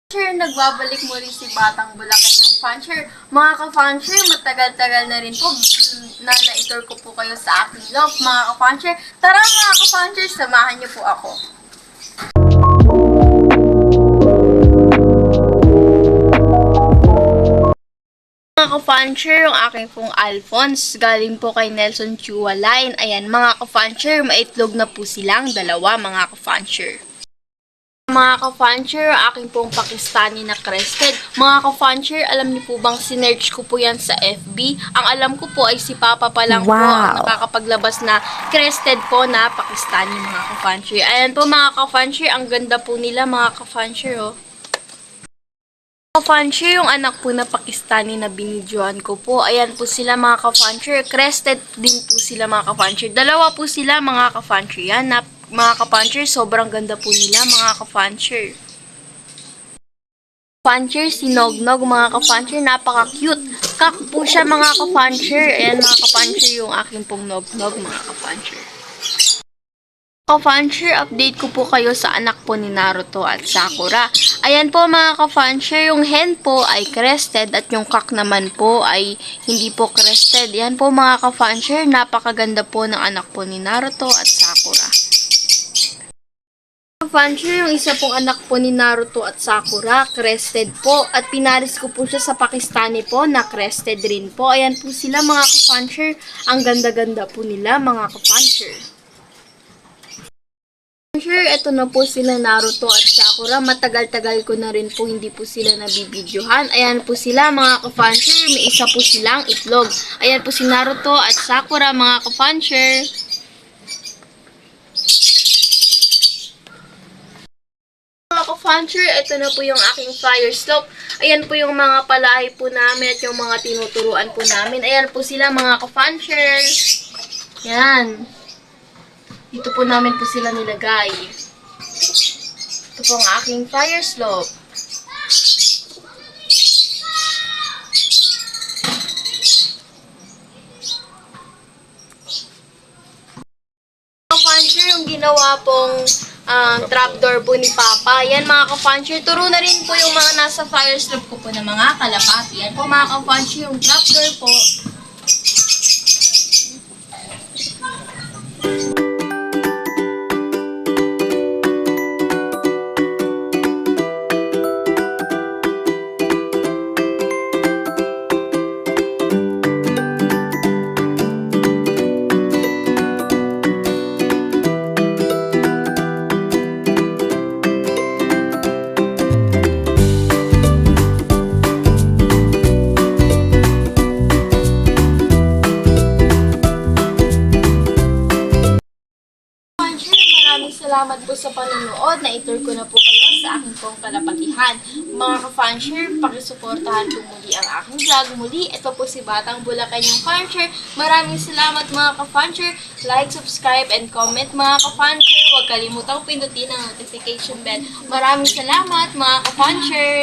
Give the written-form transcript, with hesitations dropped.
Sure, nagbabalik mo rin si Batang Bulacan yung Fancher. Mga ka-Fancher, matagal-tagal na rin po na na-tour ko po kayo sa aking love, mga ka-Fancher. Tara mga ka-Fancher, samahan niyo po ako. Mga ka-Fancher, yung aking pong Alphonse, galing po kay Nelson Chua Line. Ayan, mga ka-Fancher, maitlog na po silang dalawa, mga ka-Fancher. Mga ka-Fancher, aking pong Pakistani na crested. Mga ka-Fancher, alam niyo po bang sinerch ko po yan sa FB? Ang alam ko po ay si Papa pa lang po ang nakakapaglabas na crested po na Pakistani, mga ka-Fancher. Ayan po mga ka-Fancher, ang ganda po nila mga ka-Fancher, oh. Ka-Fancher, yung anak po na Pakistani na binidyoan ko po. Ayan po sila mga ka-Fancher. Crested din po sila mga ka-Fancher. Dalawa po sila mga ka-Fancher. Yan, mga ka-Fancher, sobrang ganda po nila mga ka-Fancher. Fancher, si Nognog, mga ka-Fancher, napaka-cute. Kak po siya mga ka-Fancher. Ayan mga ka-Fancher, yung aking pong Nognog mga ka-Fancher. Ka-Fancher, update ko po kayo sa anak po ni Naruto at Sakura. Ayan po mga ka-Fancher, yung hen po ay crested at yung kak naman po ay hindi po crested. Yan po mga ka-Fancher, napakaganda po ng anak po ni Naruto at Sakura. Ka-Fancher, yung isa pong anak po ni Naruto at Sakura, crested po. At pinaris ko po siya sa Pakistani po na crested rin po. Ayan po sila mga ka-Fancher, ang ganda-ganda po nila mga ka-Fancher. Sure, eto na po sila Naruto at Sakura. Matagal-tagal ko na rin po hindi po sila nabibidyohan. Ayan po sila mga ka-Fancher. May isa po silang itlog. Ayan po si Naruto at Sakura mga ka-Fancher. Mga ka-Fancher, eto na po yung aking fire slope. Ayan po yung mga palahi po namin at yung mga tinuturuan po namin. Ayan po sila mga ka-Fancher. Yan. Dito po namin po sila nilagay. Ito po ang aking fire slope. Ka-Fancher, yung ginawa pong trapdoor po ni Papa. Yan mga ka-Fancher, turo na rin po yung mga nasa fire slope ko po na mga kalapati. Yan po mga ka-Fancher, yung trapdoor po. Salamat po sa panonood. Na-tour ko na po kayo sa aking pong kalapatihan. Mga ka-Fancher, pakisuportahan po muli ang aking vlog. Muli, ito po si Batang Bulacan yung Fancher. Maraming salamat mga ka-Fancher. Like, subscribe, and comment mga ka-Fancher. Huwag kalimutang pindutin ang notification bell. Maraming salamat mga ka-Fancher.